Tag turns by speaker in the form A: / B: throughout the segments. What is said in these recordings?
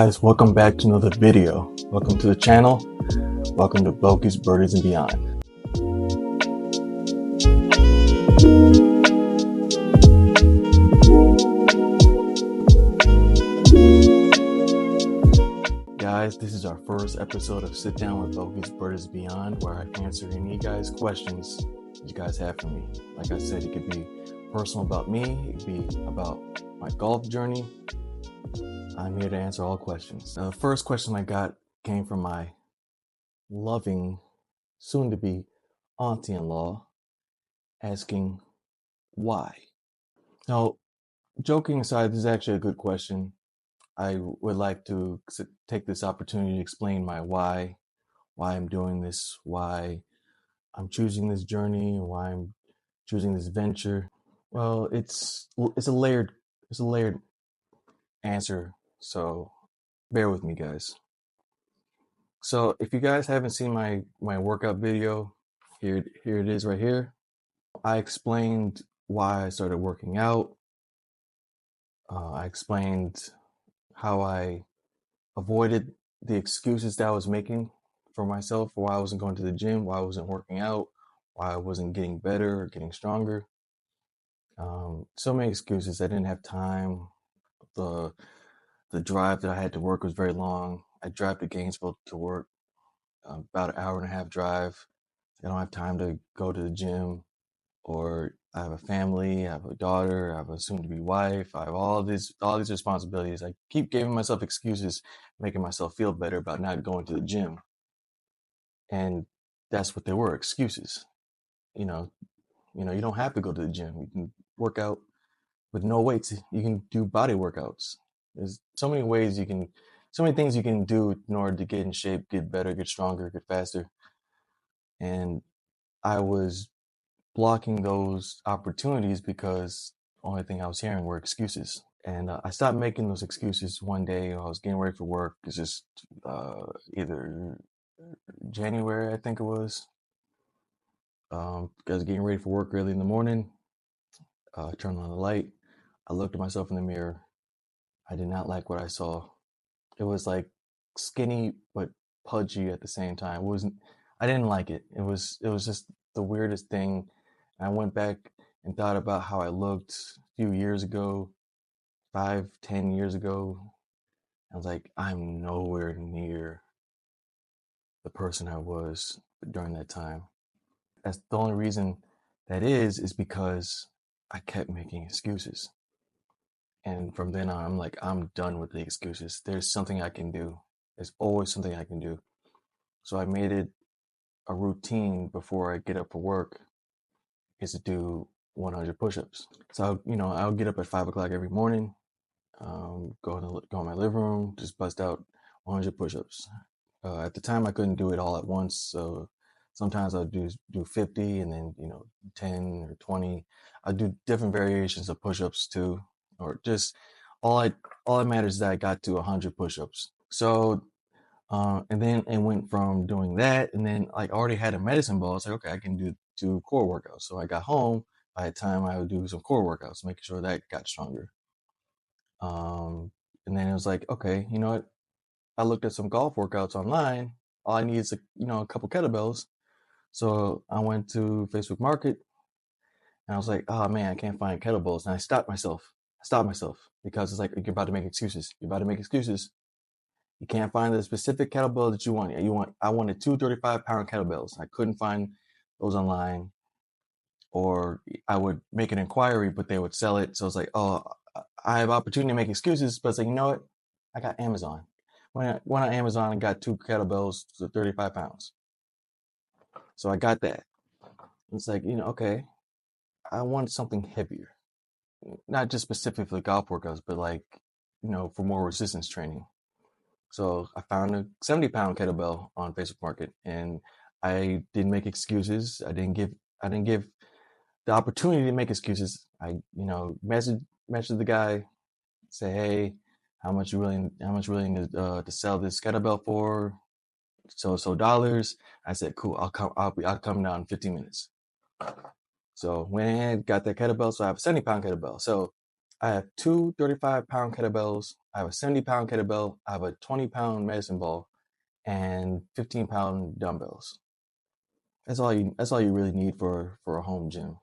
A: guys, welcome back to another video. Welcome to the channel. Welcome to Bogeys, Birdies, and Beyond. Guys, this is our first episode of Sit Down with Bogeys, Birdies, and Beyond, where I answer any guys' questions you guys have for me. Like I said, it could be personal about me, it could be about my golf journey. I'm here to answer all questions. The first question I got came from my loving, soon-to-be auntie-in-law, asking why. Now, joking aside, this is actually a good question. I would like to take this opportunity to explain my why I'm doing this, why I'm choosing this journey, why I'm choosing this venture. Well, it's a layered answer. So bear with me, guys. So if you guys haven't seen my workout video, here it is right here. I explained why I started working out. I explained how I avoided the excuses that I was making for myself, for why I wasn't going to the gym, why I wasn't working out, why I wasn't getting better or getting stronger. So many excuses. I didn't have time. The drive that I had to work was very long. I drive to Gainesville to work, about an hour and a half drive. I don't have time to go to the gym, or I have a family, I have a daughter, I have a soon-to-be wife, I have all these responsibilities. I keep giving myself excuses, making myself feel better about not going to the gym. And that's what they were, excuses. You don't have to go to the gym. You can work out with no weights. You can do body workouts. There's so many things you can do in order to get in shape, get better, get stronger, get faster. And I was blocking those opportunities because the only thing I was hearing were excuses. And I stopped making those excuses one day. I was getting ready for work. It's just either January, I think it was. I was getting ready for work early in the morning. Turned on the light. I looked at myself in the mirror. I did not like what I saw. It was like skinny but pudgy at the same time. I didn't like it. It was just the weirdest thing. I went back and thought about how I looked a few years ago, 5-10 years ago. I was like, I'm nowhere near the person I was during that time. That's the only reason that is because I kept making excuses. And from then on, I'm like, I'm done with the excuses. There's something I can do. There's always something I can do. So I made it a routine before I get up for work is to do 100 push-ups. So, I'll get up at 5 o'clock every morning, go in my living room, just bust out 100 push-ups. At the time, I couldn't do it all at once. So sometimes I'll do 50 and then, 10 or 20. I'll do different variations of push-ups too. Or just all that matters is that I got to 100 push-ups. So, and then it went from doing that, and then I already had a medicine ball. It's like, okay, I can do core workouts. So I got home. By the time I would do some core workouts, making sure that got stronger. And then it was like, okay, you know what? I looked at some golf workouts online. All I need is a couple kettlebells. So I went to Facebook Market, and I was like, oh man, I can't find kettlebells. And I stopped myself because it's like, you're about to make excuses. You can't find the specific kettlebell that you want. I wanted 2 35-pound kettlebells. I couldn't find those online, or I would make an inquiry, but they would sell it. So it's like, oh, I have opportunity to make excuses, but it's like, you know what? I got Amazon. Went on Amazon and got 2 kettlebells for 35 pounds. So I got that. It's like, okay, I want something heavier. Not just specifically golf workouts, but for more resistance training. So I found a 70-pound kettlebell on Facebook Market, and I didn't make excuses. I didn't give the opportunity to make excuses. I, messaged the guy, say, hey, how much willing to sell this kettlebell for? So dollars. I said, cool. I'll come down in 15 minutes. So went ahead, got that kettlebell. So I have a 70-pound kettlebell. So I have two 35-pound kettlebells. I have a 70-pound kettlebell. I have a 20-pound medicine ball and 15-pound dumbbells. That's all you really need for a home gym.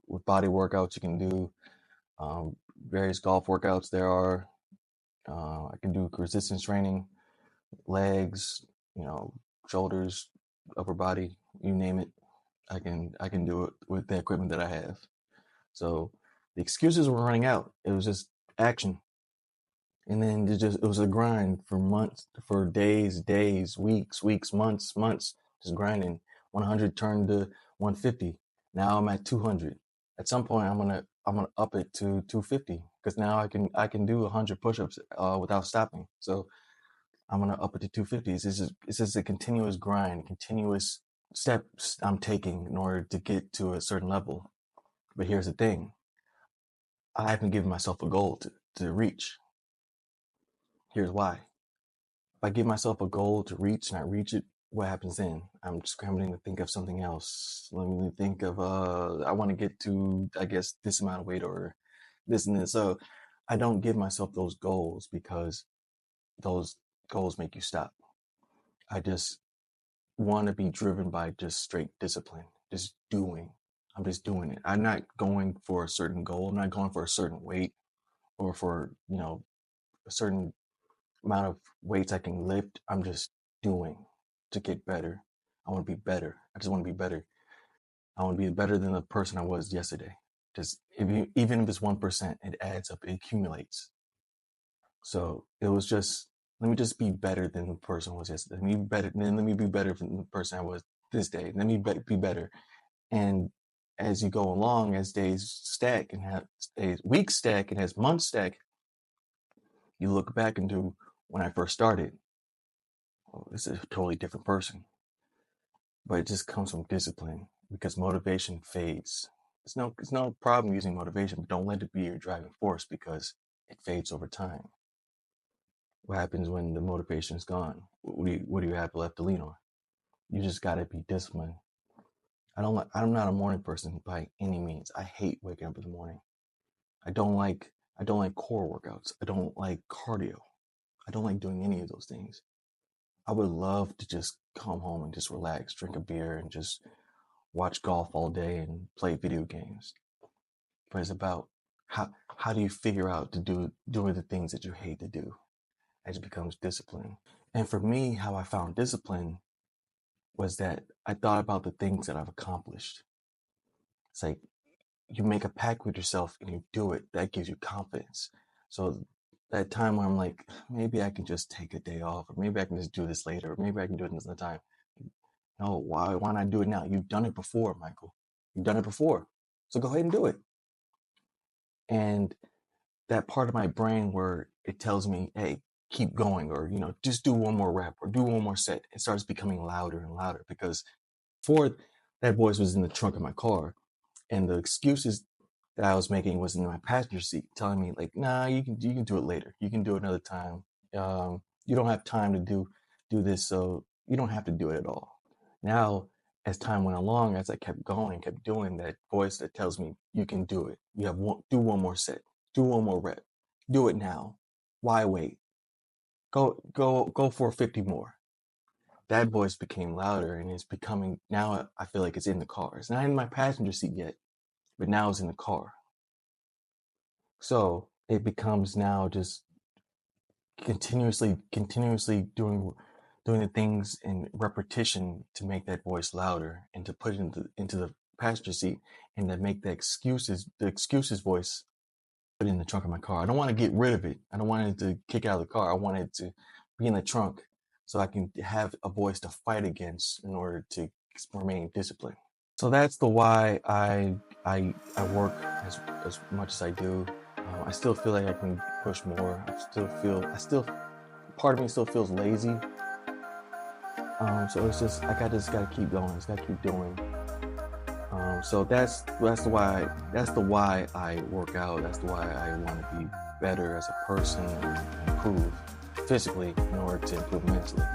A: With body workouts, you can do various golf workouts. There are. I can do resistance training, legs, shoulders, upper body, you name it. I can do it with the equipment that I have. So the excuses were running out. It was just action. And then it was a grind for months, for days, weeks, months, just grinding. 100 turned to 150. Now I'm at 200. At some point, I'm gonna up it to 250 because now I can do 100 push-ups without stopping. So I'm gonna up it to 250. It's just a continuous grind, continuous steps I'm taking in order to get to a certain level. But here's the thing: I haven't given myself a goal to reach. Here's why. If I give myself a goal to reach and I reach it, what happens then? I'm scrambling to think of something else. Let me think of, I want to get to, I guess, this amount of weight or this and this. So I don't give myself those goals because those goals make you stop. I just want to be driven by just straight discipline, just doing. I'm just doing it. I'm not going for a certain goal. I'm not going for a certain weight or for, a certain amount of weights I can lift. I'm just doing to get better. I want to be better. I just want to be better. I want to be better than the person I was yesterday. Just even if it's 1%, it adds up. It accumulates. So it was just, let me just be better than the person I was yesterday. Let me be better than the person I was this day. Let me be better. And as you go along, as days stack and as weeks stack and as months stack, you look back into when I first started. Oh, this is a totally different person. But it just comes from discipline because motivation fades. It's no problem using motivation, but don't let it be your driving force because it fades over time. What happens when the motivation is gone? What do you have left to lean on? You just gotta be disciplined. I'm not a morning person by any means. I hate waking up in the morning. I don't like core workouts. I don't like cardio. I don't like doing any of those things. I would love to just come home and just relax, drink a beer, and just watch golf all day and play video games. But it's about how do you figure out to doing the things that you hate to do? It becomes discipline. And for me, how I found discipline was that I thought about the things that I've accomplished. It's like you make a pact with yourself and you do it. That gives you confidence. So that time where I'm like, maybe I can just take a day off, or maybe I can just do this later, or maybe I can do it another time. No, why not do it now? You've done it before, Michael. You've done it before. So go ahead and do it. And that part of my brain where it tells me, hey, keep going, or, just do one more rep or do one more set. It starts becoming louder and louder because before that voice was in the trunk of my car and the excuses that I was making was in my passenger seat telling me like, nah, you can do it later. You can do it another time. You don't have time to do this. So you don't have to do it at all. Now, as time went along, as I kept going, kept doing that voice that tells me you can do it. Do one more set, do one more rep, do it now. Why wait? Go for 50 more. That voice became louder and it's becoming, now I feel like it's in the car. It's not in my passenger seat yet, but now it's in the car. So it becomes now just continuously doing the things in repetition to make that voice louder and to put it into the passenger seat and to make the excuses voice put it in the trunk of my car. I don't want to get rid of it. I don't want it to kick out of the car. I want it to be in the trunk so I can have a voice to fight against in order to remain disciplined. So that's the why I work as much as I do. I still feel like I can push more. Part of me still feels lazy. So it's just, I just gotta keep going. I just gotta keep doing. So that's the why I work out. That's the why I want to be better as a person and improve physically in order to improve mentally.